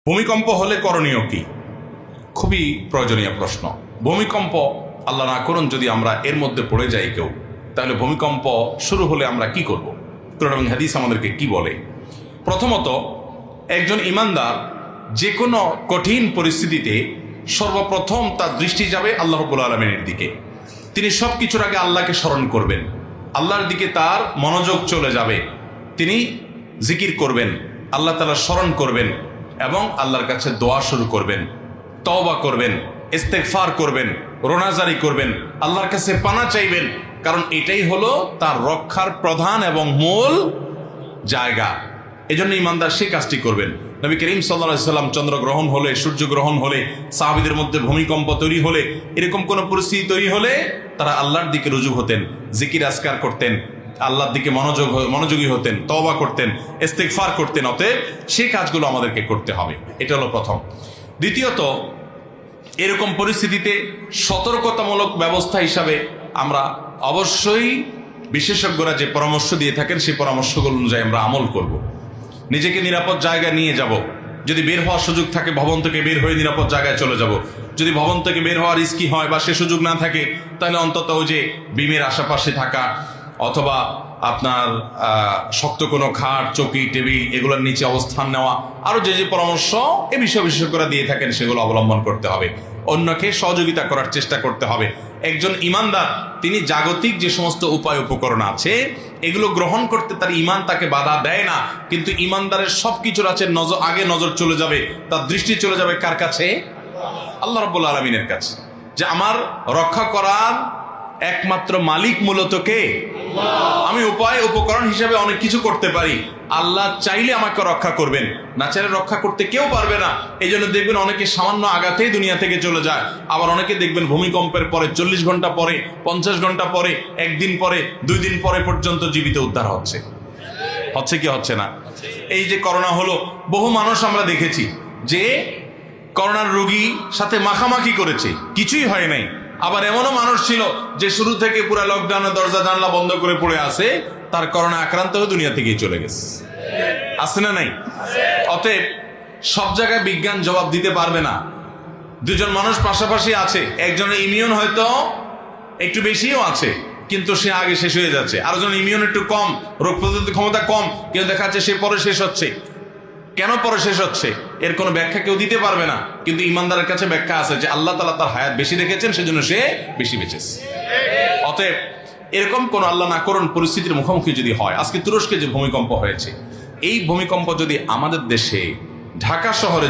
ভূমিকম্প হলে করণীয় কি? খুবই প্রয়োজনীয় প্রশ্ন। ভূমিকম্প আল্লাহ না করুন যদি আমরা এর মধ্যে পড়ে যাই কেউ, তাহলে ভূমিকম্প শুরু হলে আমরা কি করব? কোরআন এবং হাদিস আমাদেরকে কি বলে? প্রথমত, একজন ঈমানদার যে কোনো কঠিন পরিস্থিতিতে সর্বপ্রথম তার দৃষ্টি যাবে আল্লাহ রাব্বুল আলামিনের দিকে। তিনি সব কিছুর আগে আল্লাহকে স্মরণ করবেন, আল্লাহর দিকে তার মনোযোগ চলে যাবে। তিনি জিকির করবেন, আল্লাহ তাআলার স্মরণ করবেন এবং আল্লাহর কাছে দোয়া শুরু করবেন, তওবা করবেন, ইস্তেগফার করবেন, রোনাজারি করবেন, আল্লাহর কাছে পানা চাইবেন, কারণ এটাই হলো তার রক্ষার প্রধান এবং মূল জায়গা। এজন্য ইমানদার সেই কাজটি করবেন। নবী করিম সাল্লাল্লাহু আলাইহি সাল্লাম চন্দ্রগ্রহণ হলে, সূর্যগ্রহণ হলে, সাহাবীদের মধ্যে ভূমিকম্প তৈরি হলে, এরকম কোনো পরিস্থিতি তৈরি হলে তারা আল্লাহর দিকে রুজু হতেন, জিকির আজকার করতেন, আল্লাহর দিকে মনোযোগী হতেন, তওবা করতেন, ইস্তেগফার করতেন। অতএব সেই কাজগুলো আমাদেরকে করতে হবে। এটা হলো প্রথম। দ্বিতীয়ত, এরকম পরিস্থিতিতে সতর্কতামূলক ব্যবস্থা হিসাবে আমরা অবশ্যই বিশেষজ্ঞরা যে পরামর্শ দিয়ে থাকেন সেই পরামর্শগুলো অনুযায়ী আমরা আমল করব। নিজেকে নিরাপদ জায়গায় নিয়ে যাব। যদি বের হওয়ার সুযোগ থাকে ভবন থেকে বের হয়ে নিরাপদ জায়গায় চলে যাব। যদি ভবন থেকে বের হওয়ার রিস্কি হয় বা সে সুযোগ না থাকে, তাহলে অন্তত ওই যে বিমের আশেপাশে থাকা অথবা আপনার শক্ত কোনো খাট, চৌকি, টেবিল এগুলোর নিচে অবস্থান নেওয়া, আরও যে যে পরামর্শ এ বিষয়ে বিশেষজ্ঞরা দিয়ে থাকেন সেগুলো অবলম্বন করতে হবে। অন্যকে সহযোগিতা করার চেষ্টা করতে হবে। একজন ঈমানদার তিনি জাগতিক যে সমস্ত উপায় উপকরণ আছে এগুলো গ্রহণ করতে তার ঈমান তাকে বাধা দেয় না, কিন্তু ঈমানদারের সব কিছুর আছে আগে নজর চলে যাবে, তার দৃষ্টি চলে যাবে কার কাছে? আল্লাহ রাব্বুল আলামিনের কাছে। যে আমার রক্ষা করার একমাত্র মালিক মূলত কে? আমি উপায় উপকরণ হিসেবে অনেক কিছু করতে পারি, আল্লাহ চাইলে আমাকে রক্ষা করবেন, না চাইলে রক্ষা করতে কেউ পারবে না। এই জন্য দেখবেন অনেকে সামান্য আঘাতেই দুনিয়া থেকে চলে যায়, আবার অনেকে দেখবেন ভূমিকম্পের পরে 40 ঘন্টা পরে, 50 ঘন্টা পরে, একদিন পরে, 2 দিন পরে পর্যন্ত জীবিত উদ্ধার হচ্ছে কি হচ্ছে না? এই যে করোনা হলো, বহু মানুষ আমরা দেখেছি যে করোনার রোগী সাথে মাখামাখি করেছে, কিছুই হয় নাই। আবার এমনও মানুষ ছিল যে শুরু থেকে পুরো লকডাউনে দরজা জানলা বন্ধ করে পড়ে আছে, তার করোনা আক্রান্ত হয়ে দুনিয়া থেকেই চলে গেছে। আছে না নাই? অতএব সব জায়গায় বিজ্ঞান জবাব দিতে পারবে না। দুজন মানুষ পাশাপাশি আছে, একজনের ইমিউন হয়তো একটু বেশিও আছে কিন্তু সে আগে শেষ হয়ে যাচ্ছে, আরেকজন ইমিউন একটু কম, রোগ প্রতিরোধ ক্ষমতা কম, কেউ দেখা যাচ্ছে সে পরে শেষ হচ্ছে। কেন পরে শেষ হচ্ছে এর কোনো ব্যাখ্যা কেউ দিতে পারবে না, কিন্তু ইমানদারের কাছে ব্যাখ্যা আছে যে আল্লাহ তাআলা তার হায়াত বেশি রেখেছেন, সেজন্য সে বেশি বেঁচেছে। অতএব এরকম কোন আল্লাহ না করুন পরিস্থিতির মুখোমুখি যদি হয়, আজকে তুরস্কে যে ভূমিকম্প হয়েছে, এই ভূমিকম্প যদি আমাদের দেশে ঢাকা শহরে